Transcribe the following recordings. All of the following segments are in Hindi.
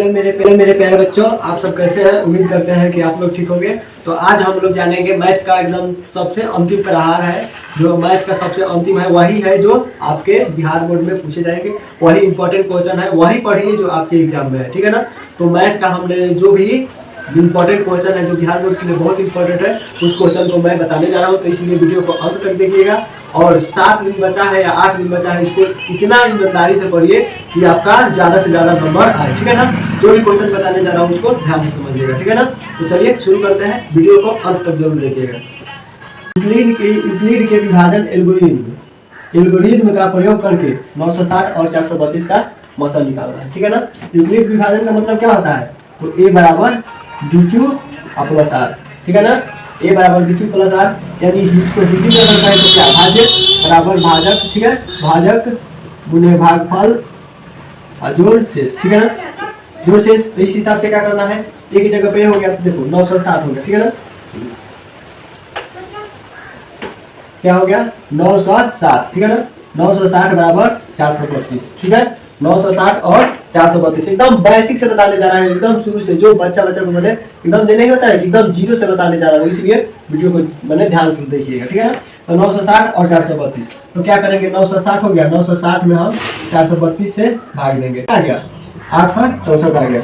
मेरे प्यारे बच्चों, आप सब कैसे हैं? उम्मीद करते हैं कि आप लोग ठीक होंगे। तो आज हम लोग जानेंगे मैथ का एकदम सबसे अंतिम प्रहार है। जो मैथ का सबसे अंतिम है वही है जो आपके बिहार बोर्ड में पूछे जाएंगे, वही इंपॉर्टेंट क्वेश्चन है, वही पढ़िए जो आपके एग्जाम में है, ठीक है ना। तो मैथ का हमने जो भी इंपॉर्टेंट क्वेश्चन है जो बिहार बोर्ड के लिए बहुत इंपॉर्टेंट है, उस क्वेश्चन को मैं बताने जा रहा हूँ। तो इसलिए वीडियो को अंत तक देखिएगा। और 7 दिन बचा है या 8 दिन बचा है, इसको इतना ईमानदारी से पढ़िए कि आपका ज़्यादा से ज़्यादा नंबर आए, ठीक है ना। जो भी क्वेश्चन बताने जा रहा हूँ उसको ध्यान से समझिएगा, ठीक है ना। तो चलिए शुरू करते हैं, वीडियो को अंत तक जरूर देखिएगा। यूक्लिड के विभाजन एल्गोरिथ्म का प्रयोग करके 960 और 432 का मौसा निकालना है, ठीक है ना। यूक्लिड विभाजन का मतलब क्या होता है? तो ए बराबर DQ प्लस आर, ठीक है ना। ए बराबर DQ प्लस आर, यानी इसको हिंदी में करता है तो क्या? भाज्य बराबर भाजक, ठीक है। भाजक गुने भागफल और जोड़ शेष, ठीक है ना। जोड़ शेष, तो इस हिसाब से क्या करना है? एक ही जगह पे हो गया तो देखो 960 हो गया, ठीक है ना। क्या हो गया? 960, ठीक है ना। 960 बराबर 432, ठीक है। 960 और 432 एकदम बेसिक से बताने जा रहा है, एकदम शुरू से। जो बच्चा को मैंने एकदम जो नहीं होता है कि एकदम जीरो से बताने जा रहा हूँ, इसलिए वीडियो को मैंने ध्यान से देखिएगा, ठीक है ना। तो 960 और 432, तो क्या करेंगे? 960 हो गया, 960 में हम 432 से भाग देंगे, आ गया 864 आ गया।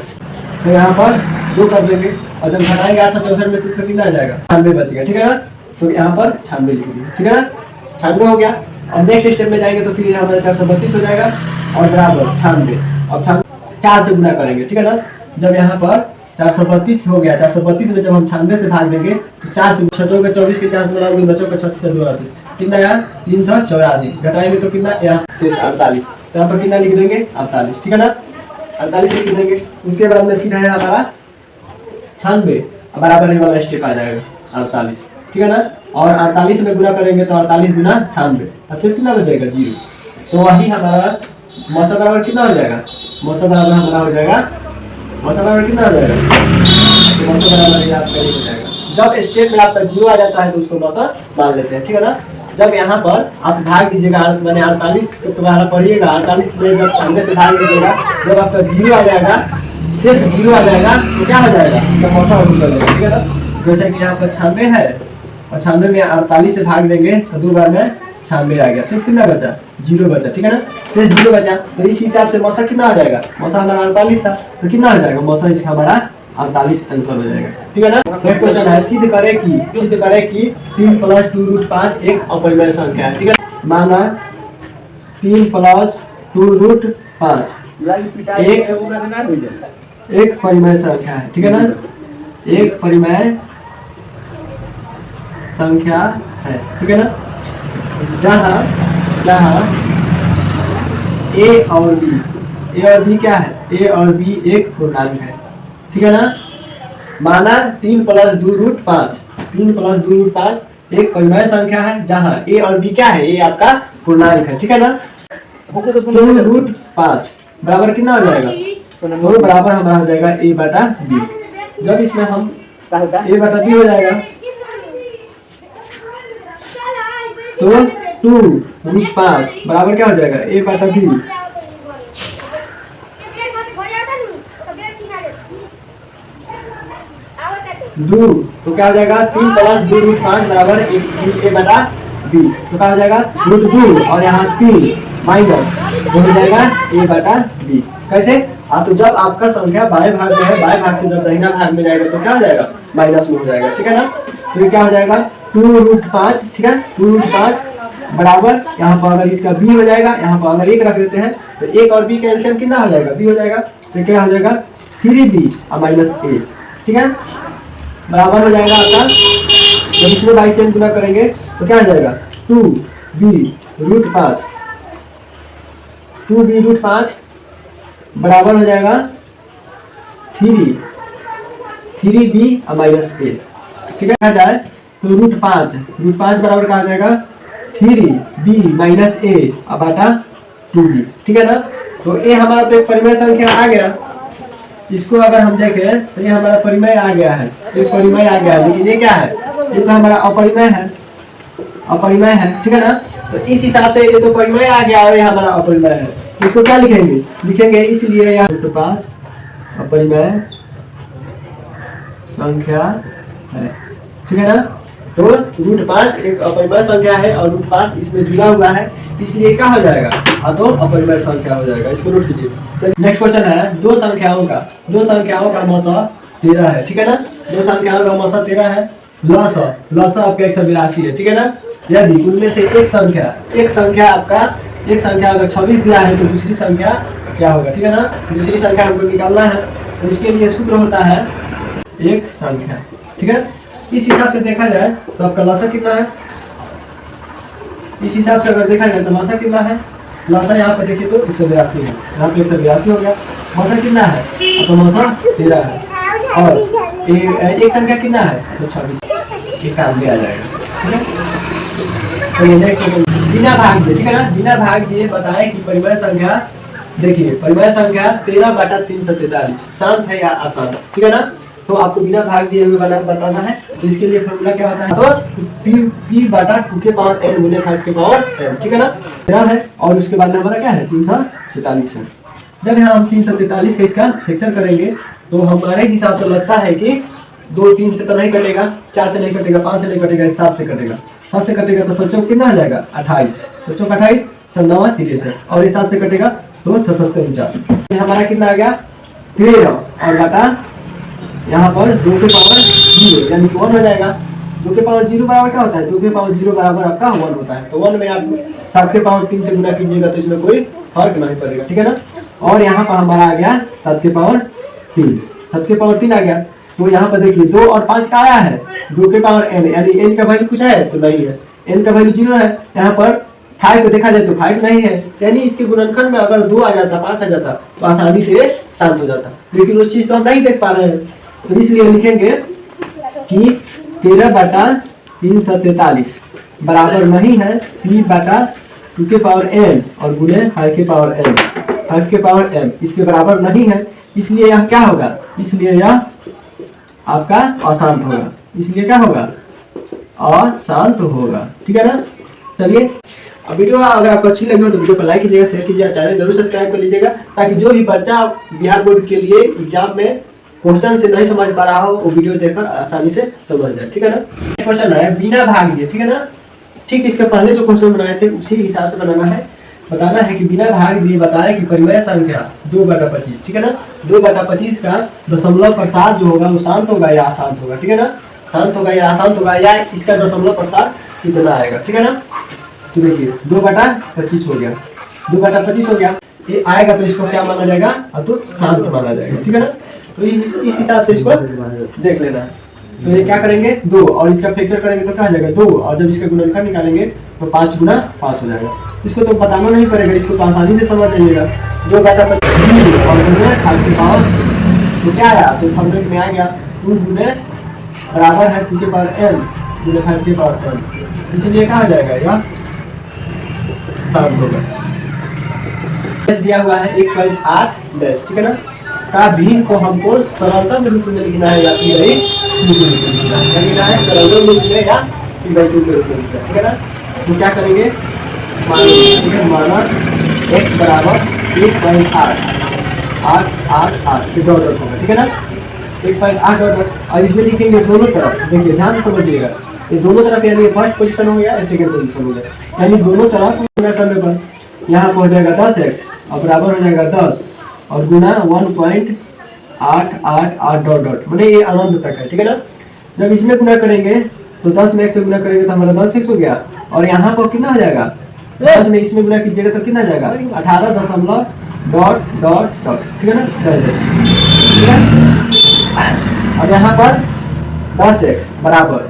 तो यहाँ पर जो कर देंगे, और जब घटाएंगे 864 में से कितना आ जाएगा? 96 बच गया, ठीक है ना। तो यहाँ पर 96 लिख दिए, ठीक है ना। 96 हो गया। और नेक्स्ट स्टेप में जाएंगे तो फिर हमारा 432 हो जाएगा और बराबर 96। अब 4 से गुना करेंगे, ठीक है ना। जब यहाँ पर 432 हो गया, 432 में जब हम 96 से भाग देंगे तो 4 से 24 के 4 बना देंगे, बच्चों का 36 से 38 कितना यार? 384। घटाएंगे तो कितना? यहाँ शेष 48। तो यहाँ पर कितना लिख देंगे? 48, ठीक है ना। 48 लिख देंगे। उसके बाद में फिर है हमारा 96 बराबर ये वाला स्टेप आ जाएगा 48, ठीक है ना। और 48 में गुना करेंगे तो 48 गुना 96, शेष कितना बचेगा? 0। तो वही हमारा मौसा बराबर कितना हो जाएगा? मौसा बराबर हमारा हो जाएगा, मौसा बराबर कितना हो जाएगा? तो मौसा बराबर आपका ये हो जाएगा। जब स्टेप में आपका 0 आ जाता है तो उसको मौसा मान लेते हैं, ठीक है ना। जब यहाँ पर आप भाग दीजिएगा, मैंने 48 तुम्हारा पढ़िएगा, 48 में जब 96 से भाग दीजिएगा, जब आपका 0 आ जाएगा, शेष 0 आ जाएगा, तो क्या हो जाएगा? इसका मौसा हो जाएगा, ठीक है ना। जैसे कि यहाँ पर 96 है और 96 में 48 से भाग देंगे तो 2 बार में 96 आ गया, शेष कितना बचा? 0 बचा, ठीक है ना। शेष 0 बचा, तो इस हिसाब से मौसा कितना आ जाएगा? मौसा हमारा 48 था, तो कितना हो जाएगा? मौसा इसका हमारा 48 आंसर हो जाएगा, ठीक है ना। नेक्स्ट क्वेश्चन है, सिद्ध करे कि 3 + 2√5 एक अपरिमेय संख्या है, ठीक है। माना 3 + 2√5 एक परिमेय संख्या है, ठीक है ना। एक परिमेय संख्या है, ठीक है ना। जहाँ ए और बी क्या है? ए और बी एक पूर्णांक है, ठीक है ना। माना 3 + 2√5 एक परिमेय संख्या है, जहाँ ए और बी क्या है? ए आपका पूर्णांक है, ठीक है ना। 2√5 बराबर कितना हो जाएगा? तो बराबर हमारा हो जाएगा a/b। जब इसमें हम a/b हो जाएगा तो 2√5 बराबर क्या हो जाएगा? a/b। तो क्या हो जाएगा? 3 + 2√5 बराबर a/b। तो क्या हो जाएगा? √2 और यहाँ 3 माइनस हो जाएगा a/b। कैसे? तो जब आपका संख्या बाएं भाग में है, बाएं भाग से जब दाहिना भाग में जाएगा तो क्या हो जाएगा? माइनस में हो जाएगा, ठीक है ना। तो ये क्या हो जाएगा? 2√5, ठीक है। 2√5 बराबर यहाँ पर अगर इसका b हो जाएगा, यहाँ पर अगर 1 रख देते हैं तो 1 और b का एलसीएम कितना हो जाएगा? b हो जाएगा। तो क्या हो जाएगा? 3b और -a, ठीक है। बराबर हो जाएगा आपका, जब इसमें बाई से गुना करेंगे तो क्या हो जाएगा? 2b√5 बराबर हो जाएगा 3b और -a, ठीक है। जाए तो √5 बराबर क्या हो जाएगा? 3b - a बटा 2b, ठीक है ना। तो a हमारा तो एक परिमेय संख्या आ गया। इसको अगर हम देखें तो ये हमारा परिमेय आ गया है, एक परिमेय आ गया है, लेकिन ये क्या है? ये तो हमारा अपरिमेय है, ठीक है ना। तो इस हिसाब से ये तो परिमेय आ गया और ये हमारा अपरिमेय है। इसको क्या लिखेंगे? इसलिए यहाँ √5 अपरिमेय संख्या है, ठीक है ना। तो √5 एक अपरिमेय संख्या है और √5 इसमें जुड़ा हुआ है, इसलिए क्या हो जाएगा, तो अपरिमेय संख्या हो जाएगा। इसको नोट कीजिए। चलिए नेक्स्ट क्वेश्चन है दो संख्याओं का मौसा 13 है, ठीक है ना। दो संख्याओं का मौसा 13 है। लसा आपका 182 है, ठीक है ना। यदि उनमें से एक संख्या अगर 26 दिया है तो दूसरी संख्या क्या होगा, ठीक है ना। दूसरी संख्या हमको निकालना है, तो इसके लिए सूत्र होता है एक संख्या, ठीक है। इस हिसाब से देखा जाए तो आपका लसा कितना है, इस हिसाब से अगर देखा जाए तो लसा कितना है, लसा यहाँ पे देखिए तो 182 है, यहाँ पे 182 हो गया। मौसा कितना है, तो मौसा 13 है और एक संख्या कितना है, तो 26, ये काम भी आ जाएगा, ठीक है। बिना भाग दिए, ठीक है ना, बिना भाग दिए बताएं कि परिमेय संख्या, देखिए परिमेय संख्या 13/343 शांत है या अशांत, ठीक है ना। तो आपको बिना भाग दिए हुए बताना है, तो इसके लिए फॉर्मूला क्या होता है, तो p/2n गुने 5n, ठीक है ना। 13 है और उसके बाद में हमारा क्या है 343 है। जब यहाँ हम 343 का इसका फ्रैक्चर करेंगे तो हमारे हिसाब से लगता है कि 2 3 से तो नहीं कटेगा, 4 से नहीं कटेगा, 5 से नहीं कटेगा, 7 से कटेगा। 7 से कटेगा तो 7 कितना आ जाएगा 28, 7 28, 9 30 है और ये 7 से कटेगा तो 7 से 49। हमारा कितना आ गया 13 और बटा यहाँ पर 2 के पावर 0 यानी कि 1 हो जाएगा। 2 के पावर 0 बराबर क्या होता है, 2 के पावर 0 बराबर आपका 1 होता है। तो 1 में आप 7 के पावर 3 से गुना कीजिएगा तो इसमें कोई फर्क नहीं पड़ेगा, ठीक है ना। और यहाँ पर हमारा आ गया 7 के पावर 3, 7 के पावर 3 आ गया। तो यहाँ पर देखिए 2 और 5 का आया है, 2 के पावर n यानी n का वैल्यू कुछ है तो नहीं है, n का वैल्यू 0 है। यहाँ पर 5 को देखा जाए तो 5 नहीं है, यानी इसके गुणनखंड में अगर 2 आ जाता, 5 आ जाता तो आसानी से शांत हो जाता, लेकिन उस चीज तो हम नहीं देख पा रहे हैं। तो इसलिए लिखेंगे कि 13/343 बराबर नहीं है p/2 के पावर n और गुने 5 के पावर m, 5 के पावर m इसके बराबर नहीं है, इसलिए यह क्या होगा, इसलिए यह आपका अशांत होगा, इसलिए क्या होगा अशांत होगा, ठीक है ना। चलिए अब वीडियो अगर आपको अच्छी लगी हो तो वीडियो को लाइक कीजिएगा, शेयर कीजिएगा, चैनल जरूर सब्सक्राइब कर लीजिएगा, ताकि जो भी बच्चा बिहार बोर्ड के लिए एग्जाम में क्वेश्चन से नहीं समझ पा रहा हो वो वीडियो देखकर आसानी से समझ जाए, ठीक है ना। क्वेश्चन है बिना भाग दिए, ठीक है ना। ठीक इसके पहले जो क्वेश्चन बनाए थे उसी हिसाब से बनाना है, बताना है कि बिना भाग दिए बताए कि परिमेय संख्या 2/25, ठीक है ना। 2/25 का दशमलव प्रसाद जो होगा वो शांत होगा या अशांत होगा, ठीक है ना। शांत होगा या अशांत होगा, या इसका दशमलव प्रसाद कितना आएगा, ठीक है ना। तो देखिए 2/25 हो गया, 2/25 हो गया, ये आएगा तो इसको क्या माना जाएगा, तो शांत माना जाएगा, ठीक है ना। तो इस हिसाब से इसको देख लेना। तो ये क्या करेंगे 2 और इसका फैक्टर करेंगे तो क्या हो जाएगा 2, और जब इसका गुणनखंड निकालेंगे तो 5 × 5 हो जाएगा। इसको तो बताना नहीं पड़ेगा, इसको तो आसानी से समझ जाइएगा। 2/25 और गुने 5 के पावर तो क्या आया, तो फॉर्मूले में आ गया 2 गुने बराबर है 2 के पावर n गुने 5 के पावर n, इसलिए क्या हो जाएगा यह शांत होगा। दिया हुआ है 1.8 डैश, ठीक है ना। का भिन्न को हमको सरलतम रूप में लिखना है या फिर लिखना है सरलतम रूप में या p/2 के रूप में लिखना है, ठीक है ना। तो क्या करेंगे माना x बराबर 1.8 डॉट होगा, ठीक है ना। 1.8 डॉट और इसमें लिखेंगे दोनों तरफ, देखिए ध्यान से समझिएगा, ये दोनों तरफ यानी फर्स्ट पोजीशन हो गया, सेकंड पोजीशन हो गया, यानी दोनों तरफ गुना करने पर यहाँ पर हो जाएगा 10x और बराबर हो जाएगा 10 और गुना 1.888 डॉट डॉट, मैंने ये अनंत तक है, ठीक है ना। जब इसमें गुना करेंगे तो 10 में 1 से गुना करेंगे तो हमारा 10x हो गया, और यहाँ पर कितना हो जाएगा 10 में इसमें गुना कीजिएगा तो कितना जाएगा 18 दशमलव डॉट डॉट डॉट, ठीक है ना, ठीक है। और यहाँ पर 10x बराबर,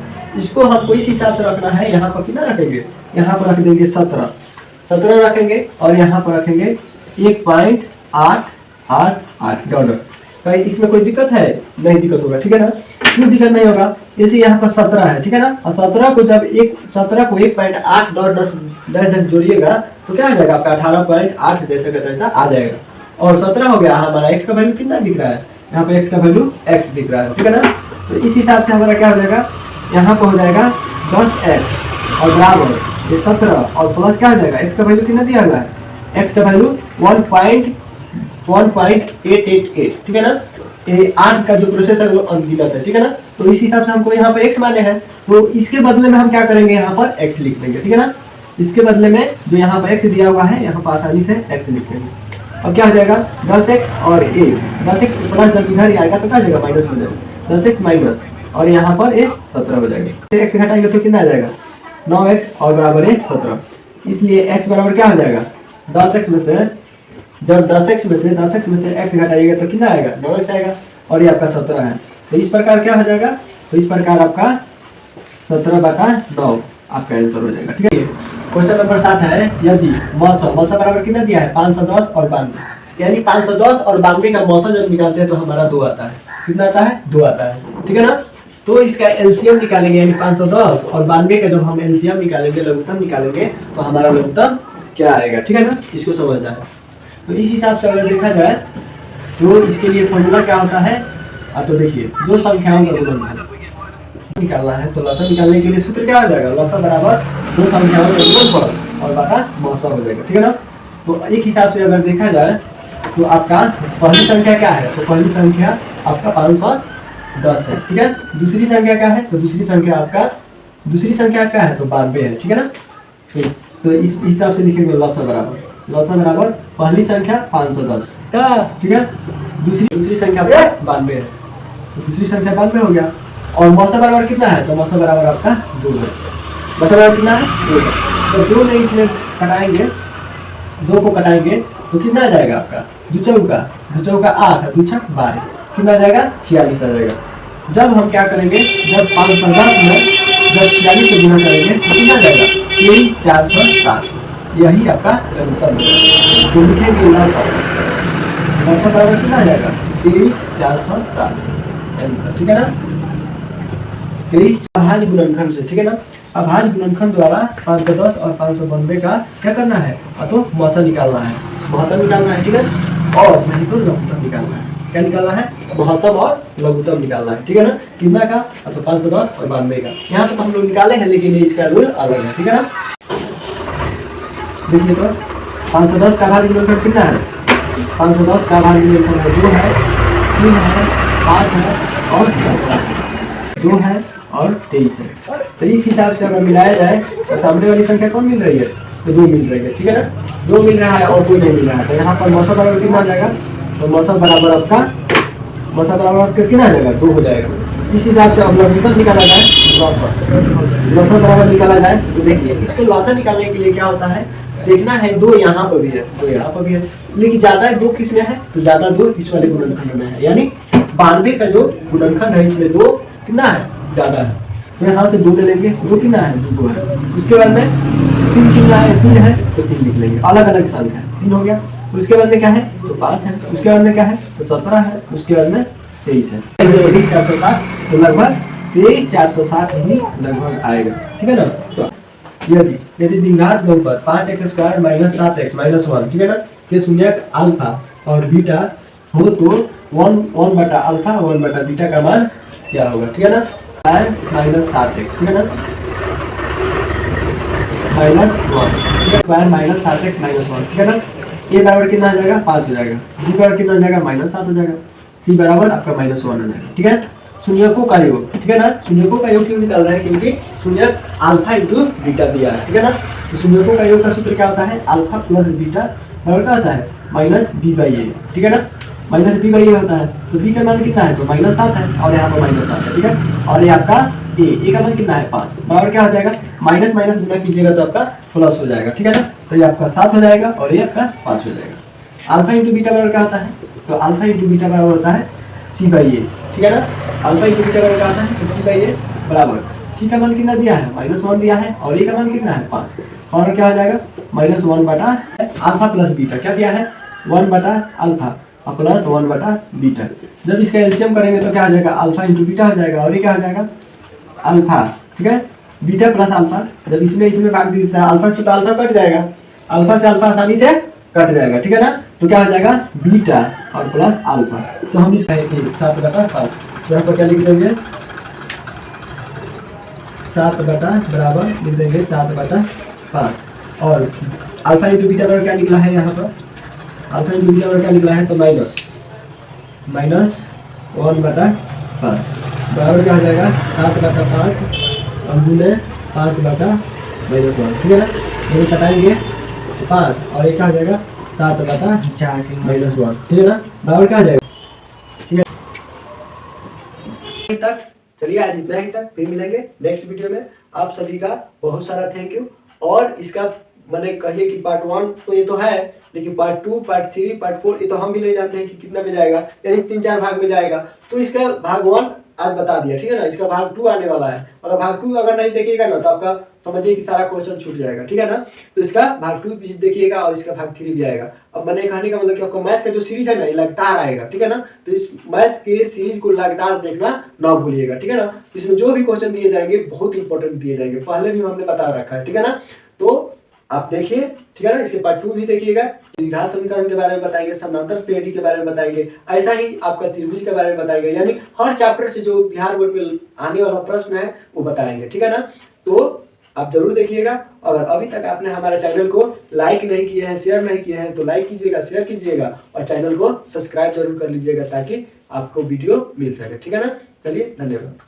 इसको हमको इस हिसाब से रखना है, यहाँ पर कितना रखेंगे, यहाँ पर रख देंगे 17 रखेंगे और यहाँ पर रखेंगे 1.888 डॉट। कहीं इसमें कोई दिक्कत है, नहीं दिक्कत होगा, ठीक है ना। क्यों दिक्कत नहीं होगा, जैसे यहाँ पर 17 है, ठीक है ना, और 17 को जब 1.8 डॉट डॉट डैश जोड़िएगा तो क्या आ जाएगा आपका 18.8 जैसा का तैसा आ जाएगा, और 17 हो गया। हमारा x का वैल्यू कितना दिख रहा है, यहाँ पे x का वैल्यू x दिख रहा है, ठीक है ना। तो इस हिसाब से हमारा क्या हो जाएगा, यहाँ पर हो जाएगा 10x और बराबर ये 17 और प्लस क्या हो जाएगा, x का वैल्यू कितना दिया हुआ है, x का वैल्यू 1.888, ठीक है ना। 8 का जो प्रोसेस है वो अनगिनत है, ठीक है ना। तो इस हिसाब से हमको यहाँ पर x माने हैं, तो इसके बदले में हम क्या करेंगे, यहाँ पर x लिख देंगे, ठीक है ना। इसके बदले में जो यहाँ पर x दिया हुआ है यहाँ पर आसानी से x लिख देंगे। अब क्या हो जाएगा 10x और a, 10x प्लस जब इधर ही आएगा तो क्या हो जाएगा माइनस हो जाएगा, 10x माइनस और यहाँ पर a 17 हो जाएगा। x घटाएंगे तो कितना आ जाएगा 9x और बराबर है 17, इसलिए x बराबर क्या हो जाएगा 10x में से, जब 10x में से x घटाइएगा तो कितना आएगा 9x आएगा और ये आपका 17 है। तो इस प्रकार क्या हो जाएगा, तो इस प्रकार आपका 17/9 आपका आंसर हो जाएगा, ठीक है। क्वेश्चन नंबर 7 है, यदि मौसा बराबर कितना दिया है 510 और 92, यानी 510 और 92 का मौसा जब निकालते हैं तो हमारा 2 आता है, कितना आता है 2 आता है, ठीक है ना। तो इसका एलसीएम निकालेंगे, यानी 510 और 92 का जब हम एलसीएम निकालेंगे, लघुत्तम निकालेंगे तो हमारा लघुत्तम क्या आएगा, ठीक है ना, इसको समझना है। तो इस हिसाब से अगर देखा जाए तो इसके लिए फॉर्मूला क्या होता है, तो देखिए दो संख्याओं का गुणनफल निकालना है, तो लसा निकालने के लिए सूत्र क्या हो जाएगा, लसा बराबर दो संख्याओं का गुणनफल और बटा मौसा हो जाएगा, ठीक है ना। तो एक हिसाब से अगर देखा जाए तो आपका पहली संख्या क्या है, तो पहली संख्या आपका 510 है, ठीक है। दूसरी संख्या क्या है, तो दूसरी संख्या क्या है तो 92 है, ठीक है ना। तो इस हिसाब से लिखेंगे लसा बराबर पहली संख्या 510, ठीक है, दूसरी संख्या 92 है, तो दूसरी संख्या 92 हो गया। और मौसा बराबर कितना है, तो मौसा बराबर आपका 2 है, मौसा बराबर कितना है 2 है। तो 2 में इसमें कटाएंगे, 2 को कटाएंगे तो कितना आ जाएगा आपका 2 चौका 8 2 छक 12, कितना आ जाएगा 46 आ जाएगा। जब हम क्या करेंगे, जब 510 में जब 46 से गुना करेंगे तो कितना आ जाएगा 23460, यही आपका लघुत्तम है। तो लिखेंगे लसा बराबर कितना आ जाएगा 23460 आंसर, ठीक है ना। 23 अभाज्य गुणनखंड से, ठीक है ना। अभाज्य गुणनखंड द्वारा 510 और 592 का क्या करना है, तो मौसा निकालना है, महत्तम निकालना है, ठीक है, और नहीं तो लघुत्तम निकालना है। क्या निकालना है, महत्तम और लघुत्तम निकालना है, ठीक है ना। कितना का, तो 510 और 92 का। यहाँ तो हम लोग निकाले हैं लेकिन इसका रूल अलग है, ठीक है ना। देखिए तो 510 का अभाज्य गुणनखंड कितना है, 510 का अभाज्य गुणनखंड है 2 है, 3 है, 5 है और 2 है और 23 है। तो इस हिसाब से अगर मिलाया जाए तो सामने वाली संख्या कौन मिल रही है, तो 2 मिल रही है, ठीक है ना। 2 मिल रहा है और कोई नहीं मिल रहा है, तो यहाँ पर मौसा बराबर कितना आ जाएगा, तो मौसा बराबर आपका कितना आ जाएगा 2 हो जाएगा। इस हिसाब से अब लघुत्तम निकाला जाए, लसा बराबर निकाला जाए तो देखिए इसको लसा निकालने के लिए क्या होता है, देखना है 2 यहाँ पर भी है, 2 यहाँ पर भी है, लेकिन ज्यादा 2 किस में है, तो ज्यादा 2 इस वाले गुणनखंड में है, यानी 92 का जो गुणनखंड है इसमें 2 कितना है ज्यादा है, तो यहाँ से 2 ले लेंगे, 2 कितना है 2 है। उसके बाद में 3 कितना है 3 है, तो 3 लिख लेंगे, अलग अलग संख्या है, 3 हो गया। उसके बाद में क्या है, तो 5 है, उसके बाद में क्या है, तो 17 है, उसके बाद में 23 है, 460, तो लगभग 23460 ही लगभग आएगा, ठीक है ना। तो यदि द्विघात बहुपद 5x² - 7x - 1, ठीक है ना, के शून्यक अल्फा और बीटा हो तो 1/अल्फा 1/बीटा का मान क्या होगा, ठीक है ना, -7x, ठीक है ना, -1 -7x - 1, ठीक है ना। a बराबर कितना आ जाएगा 5 हो जाएगा, b बराबर कितना आ जाएगा -7 हो जाएगा, c बराबर आपका -1 हो जाएगा, ठीक है। शून्यकों का योग, ठीक है ना, शून्यकों का योग क्यों निकाल रहे हैं, क्योंकि शून्यक अल्फा इंटू बीटा दिया है, ठीक है ना। तो शून्यकों का योग का सूत्र क्या होता है, अल्फा प्लस बीटा बराबर क्या होता है -b/a, ठीक है ना, -b/a होता है। तो b का मान कितना है, तो -7 है और यहाँ पर -7 है, ठीक है। और ये आपका a का मान कितना है 5, बराबर क्या हो जाएगा, माइनस माइनस गुना कीजिएगा तो आपका प्लस हो जाएगा, ठीक है ना। तो ये आपका 7 हो जाएगा और ये आपका 5 हो जाएगा। अल्फा इंटू बीटा बराबर क्या होता है, तो अल्फा इंटू बीटा बराबर होता है c/a, ठीक है ना। अल्फा इंटू बीटा बराबर क्या होता है, तो c/a बराबर c का मान कितना दिया है -1 दिया है और a का मान कितना है 5, और क्या हो जाएगा -1/अल्फा प्लस बीटा, क्या दिया है 1/अल्फा प्लस 1/बीटा। जब इसका एलसीएम करेंगे तो क्या हो जाएगा, अल्फा इंटू बीटा हो जाएगा और ये क्या हो जाएगा अल्फा, ठीक है, बीटा प्लस अल्फा। जब इसमें भाग दीजिए अल्फा से तो अल्फा कट जाएगा, अल्फा से अल्फा आसानी से कट जाएगा, ठीक है ना। तो क्या हो जाएगा बीटा और प्लस अल्फा। तो हम इस 7/5 यहाँ पर क्या लिख देंगे 7 बटा बराबर लिख देंगे 7/5 और अल्फा इंटू बीटा बराबर क्या निकला है, यहाँ पर अल्फा इंटू बीटा बराबर क्या निकला है, तो माइनस 1/5 बराबर क्या हो जाएगा 7/5 और गुने 5/-1, ठीक है ना। ये कटाएंगे तो 5 और एक क्या हो जाएगा 7/-1, ठीक है ना। बराबर क्या हो जाएगा, ठीक है। तक चलिए आज इतना ही तक, फिर मिलेंगे नेक्स्ट वीडियो में। आप सभी का बहुत सारा थैंक यू। और इसका मैंने कहिए कि पार्ट 1 तो ये तो है, लेकिन पार्ट 2, पार्ट 3, पार्ट 4 ये तो हम भी नहीं जानते हैं कि कितना में जाएगा, यानी 3-4 भाग में जाएगा। तो इसका भाग 1 आज बता दिया, ठीक है ना। इसका भाग 2 आने वाला है, और भाग 2 अगर नहीं देखिएगा ना तो आपका समझिए कि सारा क्वेश्चन छूट जाएगा, ठीक है ना। तो इसका भाग 2 भी देखिएगा और इसका भाग 3 भी आएगा। अब मैंने कहने का मतलब कि आपका मैथ का जो सीरीज है ना ये लगातार आएगा, ठीक है ना। तो इस मैथ के सीरीज को लगातार देखना ना भूलिएगा, ठीक है ना। इसमें जो भी क्वेश्चन दिए जाएंगे बहुत इंपॉर्टेंट दिए जाएंगे, पहले भी हमने बता रखा है, ठीक है ना। तो आप देखिए, ठीक है ना। इसके पार्ट 2 भी देखिएगा। द्विघात समीकरण के बारे में बताएंगे, समानांतर श्रेणी के बारे में बताएंगे, ऐसा ही आपका त्रिभुज के बारे में बताएंगे, यानी हर चैप्टर से जो बिहार बोर्ड में आने वाला प्रश्न है वो बताएंगे, ठीक है ना। तो आप जरूर देखिएगा। अगर अभी तक आपने हमारे चैनल को लाइक नहीं किया है, शेयर नहीं किया है तो लाइक कीजिएगा, शेयर कीजिएगा और चैनल को सब्सक्राइब जरूर कर लीजिएगा ताकि आपको वीडियो मिल सके, ठीक है ना। चलिए धन्यवाद।